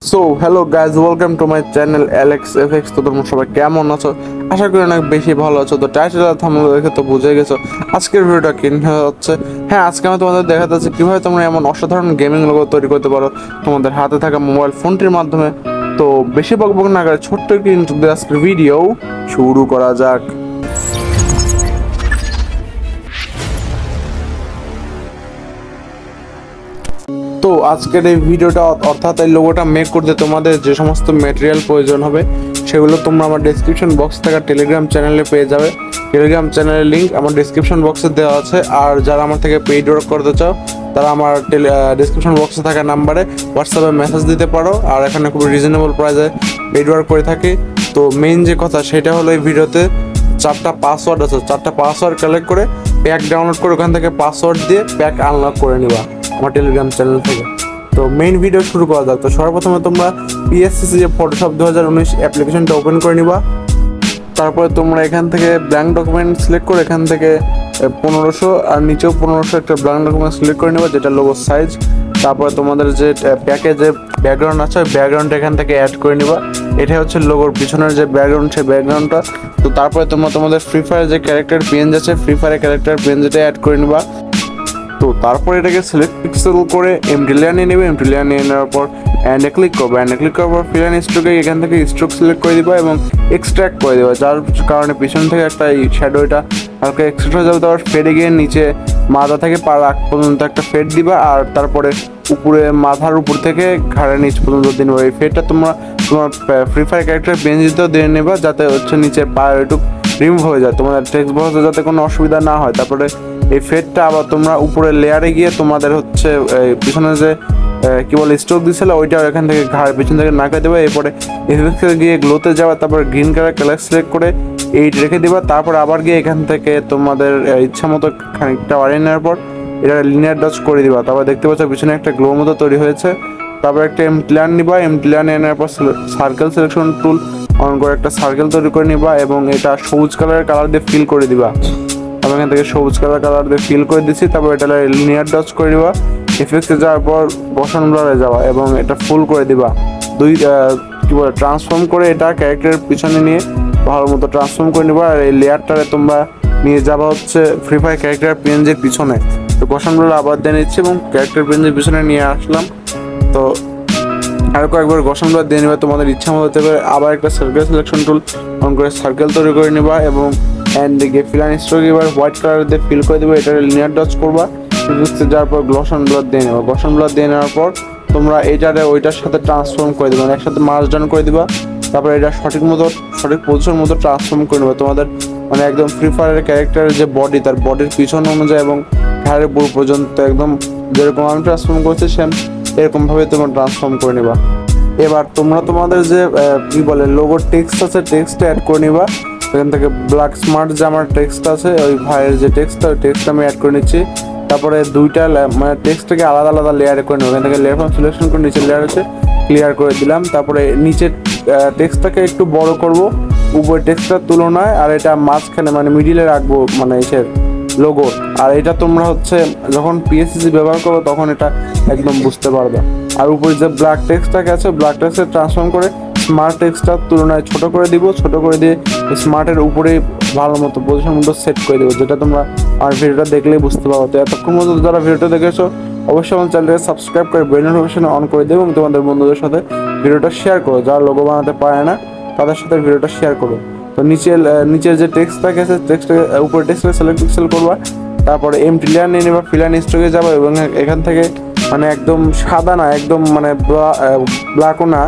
So hello guys, welcome to my channel Alex FX. তো তোমরা সবাই কেমন আছো? আশা করি অনেক বেশি ভালো আছো। তো টাইটেল আর থাম্বনেল দেখে তো বুঝে গেছো আজকের ভিডিওটা কি হচ্ছে। হ্যাঁ, আজকে আমি তোমাদের দেখাতে যাচ্ছি কিভাবে তোমরা এমন অসাধারণ গেমিং লোগো তৈরি করতে পারো তোমাদের হাতে থাকা মোবাইল ফোনটির মাধ্যমে। তো বেশি বকবক না করে ছোট্ট একটি ইন্ট্রো দিয়ে আজকের ভিডিও শুরু করা যাক। তো আজকের এই ভিডিওটা অর্থাৎ এই লোগোটা মেক করতে তোমাদের যে সমস্ত ম্যাটেরিয়াল প্রয়োজন হবে সেগুলো তোমরা আমার ডেসক্রিপশন বক্স থেকে টেলিগ্রাম চ্যানেলে পেয়ে যাবে। টেলিগ্রাম চ্যানেলের লিঙ্ক আমার ডেসক্রিপশন বক্সে দেওয়া আছে। আর যারা আমার থেকে পেইড ওয়ার্ক করতে চাও তারা আমার ডেসক্রিপশন বক্সে থাকা নাম্বারে হোয়াটসঅ্যাপে মেসেজ দিতে পারো। আর এখানে খুব রিজনেবল প্রাইসে পেইড ওয়ার্ক করে থাকি। তো মেইন যে কথা সেটা হলো এই ভিডিওতে 4টা পাসওয়ার্ড আছে। 4টা পাসওয়ার্ড কালেক্ট করে প্যাক ডাউনলোড করে ওখান থেকে পাসওয়ার্ড দিয়ে প্যাক আনলক করে নিবা আমার টেলিগ্রাম চ্যানেল থেকে। তো মেইন ভিডিও শুরু করা যাক। তো সর্বপ্রথমে তোমরা পিএসসি যে ফটোশপ 2019 অ্যাপ্লিকেশনটা ওপেন করে নিবা। তারপরে তোমরা এখান থেকে ব্ল্যাঙ্ক ডকুমেন্ট সিলেক্ট করে এখান থেকে 1500 আর নিচেও 1500 একটা ব্ল্যাঙ্ক ডকুমেন্ট সিলেক্ট করে নেবা, যেটা লোগো সাইজ। তারপরে তোমাদের যে প্যাকে যে ব্যাকগ্রাউন্ড আছে ওই ব্যাকগ্রাউন্ডটা এখান থেকে অ্যাড করে নিবা। এটা হচ্ছে লোগোর পিছনের যে ব্যাকগ্রাউন্ড, সেই ব্যাকগ্রাউন্ডটা। তো তারপরে তোমরা তোমাদের ফ্রি ফায়ার যে ক্যারেক্টার পেঞ্জ আছে, ফ্রি ফায়ারের ক্যারেক্টার পেঞ্জটা অ্যাড করে নিবা। তো তারপর এটাকে সিলেক্ট পিক্সেল করে এমটি লেয়ার নিয়ে নেবে। এমটি লেয়ার নিয়ে নেওয়ার পর অ্যান্ডে ক্লিক করবে। অ্যান্ডে ক্লিক করার পর ফিল অ্যান্ড স্ট্রোকে এখান থেকে স্ট্রোক সিলেক্ট করে দিবা এবং এক্সট্র্যাক্ট করে দেবা, যার কারণে পিছন থেকে একটা এই শ্যাডোটা হালকা এক্সট্রাক্ট হয়ে যাবে। তারপর ফেডে গিয়ে নিচে মাথা থেকে পার আগ পর্যন্ত একটা ফেড দিবা। আর তারপরে উপরে মাথার উপর থেকে ঘাড়ের নিচ পর্যন্ত দিয়ে নেবা। এই ফেডটা তোমার ফ্রি ফায়ার ক্যারেক্টার পেঞ্জিতেও দিয়ে নেবা, যাতে হচ্ছে নিচে পায়ের একটু রিমুভ হয়ে যায়, তোমাদের টেক্সট বক্সে যাতে কোনো অসুবিধা না হয়। তারপরে এই ফেডটা আবার তোমরা উপরে লেয়ারে গিয়ে তোমাদের হচ্ছে পিছনে যে কি বলে স্ট্রোক দিয়েছিল ওইটাও এখান থেকে ঘাড় পিছন থেকে নাকে দেবে। এরপরে এফএক্সে গিয়ে গ্লোতে যাওয়া, তারপর গ্রিন কালার সিলেক্ট করে এইট রেখে দিবা। তারপর আবার গিয়ে এখান থেকে তোমাদের ইচ্ছা মতো খানিকটা বাড়িয়ে নেওয়ার পর এটা লিনিয়ার ডচ করে দিবা। তারপর দেখতে পাচ্ছ পিছনে একটা গ্লো মতো তৈরি হয়েছে। তারপর একটা এমটি লেয়ার নিবা। এমটি লেয়ার নিয়ে নেওয়ার পর সার্কেল সিলেকশন টুল অন করে একটা সার্কেল তৈরি করে নিবা এবং এটা সবুজ কালার দিয়ে ফিল করে দিবা। আমি এখান থেকে সবুজ কালার দিয়ে ফিল করে দিচ্ছি। তারপর এটা লিনিয়ার ডচ করে দিবা। এফেক্টে যাওয়ার পর বসান ব্লারে যাওয়া এবং এটা ফুল করে দিবা। কি বলে ট্রান্সফর্ম করে এটা ক্যারেক্টারের পিছনে নিয়ে ভালো মতো ট্রান্সফর্ম করে নিবা। আর এই লেয়ারটারে তোমরা নিয়ে যাবা হচ্ছে ফ্রি ফায়ার ক্যারেক্টার পেঞ্জের পিছনে। তো বসান ব্লার আবার দিয়ে নিচ্ছি এবং ক্যারেক্টার পেঞ্জের পিছনে নিয়ে আসলাম। তো আর কয়েকবার ঘষণ ব্লার দিয়ে নিবা তোমাদের ইচ্ছা মতো হতে পারে। আবার একটা সার্কেল সিলেকশন টুল অন করে সার্কেল তৈরি করে নিবা এবং অ্যান্ড দিকে ফিল অ্যান্ড স্ট্রোক এবার হোয়াইট কালার দিয়ে ফিল করে দেবে। এটা লিনিয়ার ডচ করবা। যাওয়ার পর গ্লসন ব্লার দিয়ে নেবা। গ্লসন ব্লার দিয়ে নেওয়ার পর তোমরা এইটারে ওইটার সাথে ট্রান্সফর্ম করে দেবে, একসাথে মার্জ ডাউন করে দিবা। তারপর এটা সঠিক পজিশন মতো ট্রান্সফর্ম করে নেবে তোমাদের, মানে একদম ফ্রি ফায়ারের ক্যারেক্টারের যে বডি তার বডির পিছন অনুযায়ী এবং ঘাড়ের বুড়ো পর্যন্ত একদম যেরকম আমি ট্রান্সফর্ম করছি সেম এরকমভাবে তোমরা ট্রান্সফর্ম করে নেবা। এবার তোমরা তোমাদের যে কি বলে লোগোর টেক্সট আছে টেক্সটটা অ্যাড করে নিবা। এখান থেকে ব্ল্যাক স্মার্ট যে আমার টেক্সট আছে ওই ভাইয়ের যে টেক্সটটা ওই টেক্সটটা আমি অ্যাড করে নিচ্ছি। তারপরে দুইটা মানে টেক্সটটাকে আলাদা আলাদা লেয়ারে করে নেবো। এখান থেকে লেয়ার ফর্ম সিলেকশন করে নিচের লেয়ার আছে ক্লিয়ার করে দিলাম। তারপরে নিচের টেক্সটটাকে একটু বড় করব উপরের টেক্সটটার তুলনায়, আর এটা মাঝখানে মানে মিডিলে রাখবো মানে এসের লোগো। আর এটা তোমরা হচ্ছে যখন পিএসসি ব্যবহার করো তখন এটা একদম বুঝতে পারবে। আর উপরে যে ব্ল্যাক টেক্সটটাকে আছে ব্ল্যাক টেক্সটে ট্রান্সফর্ম করে স্মার্ট টেক্সটটার তুলনায় ছোট করে দিব। ছোট করে দিয়ে স্মার্টের উপরে ভালো মতো পজিশন মতো সেট করে দেবো, যেটা তোমরা আমার ভিডিওটা দেখলেই বুঝতে পারো। তো এতক্ষণ মতো যারা ভিডিওটা দেখেছো অবশ্যই আমার চ্যানেলটাকে সাবস্ক্রাইব করে বেল নোটিফিকেশন অন করে দেবো এবং তোমাদের বন্ধুদের সাথে ভিডিওটা শেয়ার করো। যারা লোগো বানাতে পারে না তাদের সাথে ভিডিওটা শেয়ার করো। তো নিচের যে টেক্সটটাকে আছে টেক্সটটাকে উপরে টেক্সটটাকে সিলেক্ট পিক্সেল করবা। তারপরে এমটি লেয়ার নিয়ে নেবা, ফিল অ্যান্ড স্ট্রোকে যাবো এবং এখান থেকে মানে একদম সাদা না একদম মানে ব্ল্যাকও না,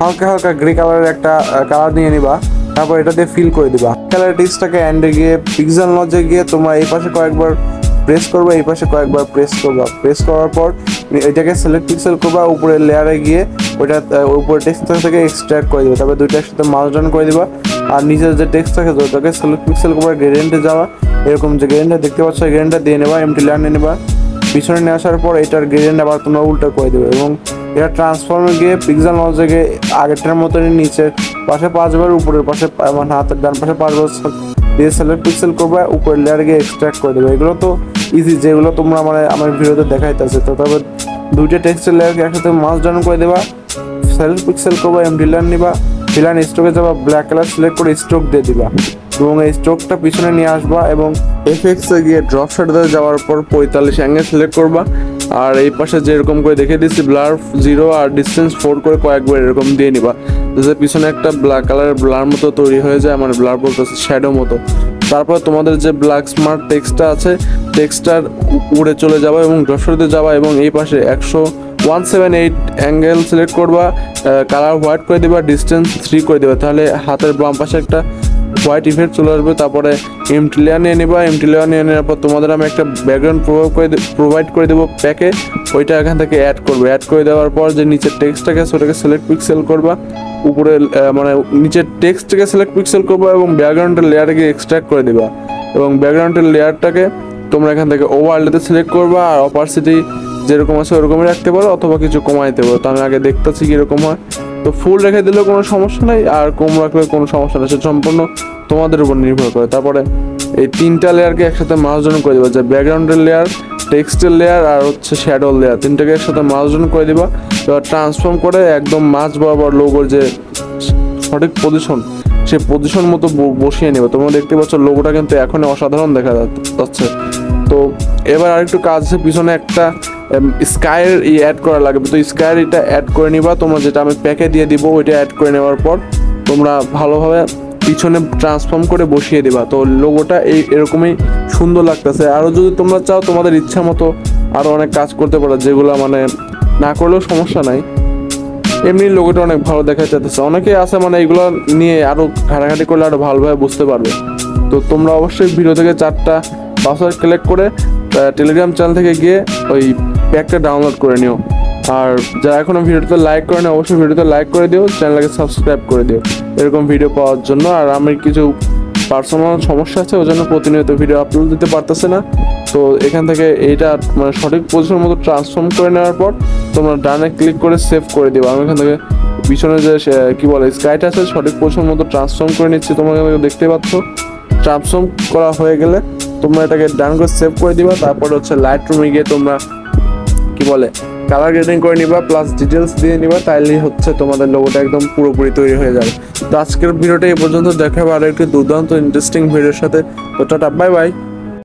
হালকা হালকা গ্রে কালারের একটা কালার নিয়ে নিবা। তারপর এটা দিয়ে ফিল করে দিবা। কালার টেক্সটটাকে অ্যান্ডে গিয়ে পিক্সেল লজে গিয়ে তোমরা এই পাশে কয়েকবার প্রেস করবা, এই পাশে কয়েকবার প্রেস করবা। প্রেস করার পর এটাকে সিলেক্ট পিক্সেল করবা, উপরে লেয়ারে গিয়ে ওইটা উপরে টেক্সট থেকে এক্সট্রাক্ট করে দিবা। তারপরে দুইটার সাথে মার্জ ডাউন করে দিবা। আর নিচের যে টেক্সট থাকে ওটাকে সিলেক্ট পিক্সেল করবা, গ্রেডিয়েন্টে যাওয়া। এরকম যে গ্রেডিয়েন্টটা দেখতে পাচ্ছ এই গ্রেডিয়েন্টটা দিয়ে নেবা, এমটি লেয়ার নিয়ে নেবা। পিছনে নিয়ে আসার পর এটার গ্রেডিয়েন্ট আবার তোমরা উল্টো করে দেবে এবং এটা ট্রান্সফর্মে গিয়ে পিক্সেল লজে গিয়ে আগেরটার মতনই নিচের পাশে 5 বার উপরের পাশে মানে হাতের ডান পাশে 5 বার দিয়ে সিলেক্ট পিক্সেল করবা, উপরের লেয়ারে গিয়ে এক্সট্রাক্ট করে দেবে। এগুলো তো ইজি, যেগুলো তোমরা মানে আমার ভিডিওতে দেখাইতেছে। তো তবে দুইটা টেক্সটের লেয়ারকে একসাথে মার্জ ডাউন করে দেবা। সেলেক্ট পিক্সেল করবা, এমডি লাইন নিবা, ফিলান স্ট্রোকে যাবা, ব্ল্যাক কালার সিলেক্ট করে স্ট্রোক দিয়ে দিবা এবং এই স্ট্রোকটা পিছনে নিয়ে আসবা এবং এফএক্সে গিয়ে ড্রপ শ্যাডোতে যাওয়ার পর 45 অ্যাঙ্গেল সিলেক্ট করবা। আর এই পাশে যেরকম করে দেখে দিচ্ছি ব্লার 0 আর ডিস্টেন্স 4 করে কয়েকবার এরকম দিয়ে নিবা, যাতে পিছনে একটা ব্ল্যাক কালারের ব্লার মতো তৈরি হয়ে যায়, মানে ব্লার বলতেছে শ্যাডো মতো। তারপর তোমাদের যে ব্ল্যাক স্মার্ট টেক্সটটা আছে, টেক্সটার উড়ে চলে যাবা এবং ড্রপ শ্যাডোতে যাবা এবং এই পাশে 178 অ্যাঙ্গেল সিলেক্ট করবা, কালার হোয়াইট করে দিবা, ডিস্টেন্স 3 করে দিবা, তাহলে হাতের বাম পাশে একটা হোয়াইট ইফেক্ট চলে আসবে। তারপরে এমটি লেয়ার নিয়ে নিবা, এমটি লেয়ার নিয়ে নেওয়ার পর তোমাদের আমি একটা ব্যাকগ্রাউন্ড প্রোভাইড করে দেবো প্যাকে, ওইটা এখান থেকে অ্যাড করবে। অ্যাড করে দেওয়ার পর যে নিচের টেক্সটটাকে আছে ওটাকে সিলেক্ট পিক্সেল করবা, উপরে মানে নিচের টেক্সটটাকে সিলেক্ট পিক্সেল করবা এবং ব্যাকগ্রাউন্ডের লেয়ারটাকে এক্সট্রাক্ট করে দিবা এবং ব্যাকগ্রাউন্ডের লেয়ারটাকে তোমরা এখান থেকে ওভারলেতে সিলেক্ট করবা আর অপারসিটি যেরকম আছে ওরকমই রাখতে পারো অথবা কিছু কমাইতে পারো। তো আমি আগে দেখতেছি কীরকম হয়। তো ফুল রেখে দিলেও কোনো সমস্যা নেই আর কম রাখলেও কোনো সমস্যা নেই, সেটা সম্পূর্ণ তোমাদের উপর নির্ভর করে। তারপরে এই 3টা লেয়ারকে একসাথে মার্জন করে দিবা, যে ব্যাকগ্রাউন্ডের লেয়ার, টেক্সটের লেয়ার আর হচ্ছে শ্যাডো লেয়ার, 3টাকে একসাথে মার্জন করে দিবা। এবার ট্রান্সফর্ম করে একদম মাঝ বরাবর লোগোর যে সঠিক পজিশন, সেই পজিশন মতো বসিয়ে নেবে। তোমরা দেখতে পাচ্ছ লোগোটা কিন্তু এখনই অসাধারণ দেখা যাচ্ছে। তো এবার আরেকটু কাজ আছে, পিছনে একটা স্কাইয়ের অ্যাড করা লাগবে, তো স্কাইয়ের এটা অ্যাড করে নিবা তোমরা, যেটা আমি প্যাকে দিয়ে দিব ওইটা অ্যাড করে নেওয়ার পর তোমরা ভালোভাবে পিছনে ট্রান্সফর্ম করে বসিয়ে দিবা। তো লোগোটা এরকমই সুন্দর লাগতেছে। আরও যদি তোমরা চাও তোমাদের ইচ্ছা মতো আরও অনেক কাজ করতে পারো, যেগুলো মানে না করলেও সমস্যা নাই, এমনি লোগোটা অনেক ভালো দেখা যাচ্ছে। অনেকেই আছে মানে এগুলো নিয়ে আরও ঘাটাঘাটি করলে আরও ভালোভাবে বুঝতে পারবে। তো তোমরা অবশ্যই ভিডিও থেকে 4টা পাসওয়ার্ড কালেক্ট করে টেলিগ্রাম চ্যানেল থেকে গিয়ে ওই প্যাকটা ডাউনলোড করে নিও। আর যারা এখনও ভিডিওতে লাইক করে না অবশ্যই ভিডিওতে লাইক করে দিও, চ্যানেলটাকে সাবস্ক্রাইব করে দিও এরকম ভিডিও পাওয়ার জন্য। আর আমি কিছু পার্সোনাল সমস্যা আছে ওই জন্য প্রতিনিয়ত ভিডিও আপলোড দিতে পারতেছে না। তো এখান থেকে এইটা মানে সঠিক পজিশন মতো ট্রান্সফর্ম করে নেওয়ার পর তোমরা ডানে ক্লিক করে সেভ করে দিও। আমি এখান থেকে পিছনে যে কী বলে স্কাইটা আছে সঠিক পজিশন মতো ট্রান্সফর্ম করে নিচ্ছি, তোমরা দেখতে পাচ্ছ। ট্রান্সফর্ম করা হয়ে গেলে তোমরা এটাকে ডান করে সেভ করে দিবা। তারপরে হচ্ছে লাইট রুমে গিয়ে তোমরা কী বলে কালার গ্রেডিং করে নিবা, প্লাস ডিটেলস দিয়ে নিবা, তাইলেই হচ্ছে তোমাদের লোগোটা একদম পুরোপুরি তৈরি হয়ে যাবে। তো আজকের ভিডিওটা এই পর্যন্ত, দেখা হবে আরও একটি দুর্দান্ত ইন্টারেস্টিং ভিডিওর সাথে। তো টাটা, বাই বাই।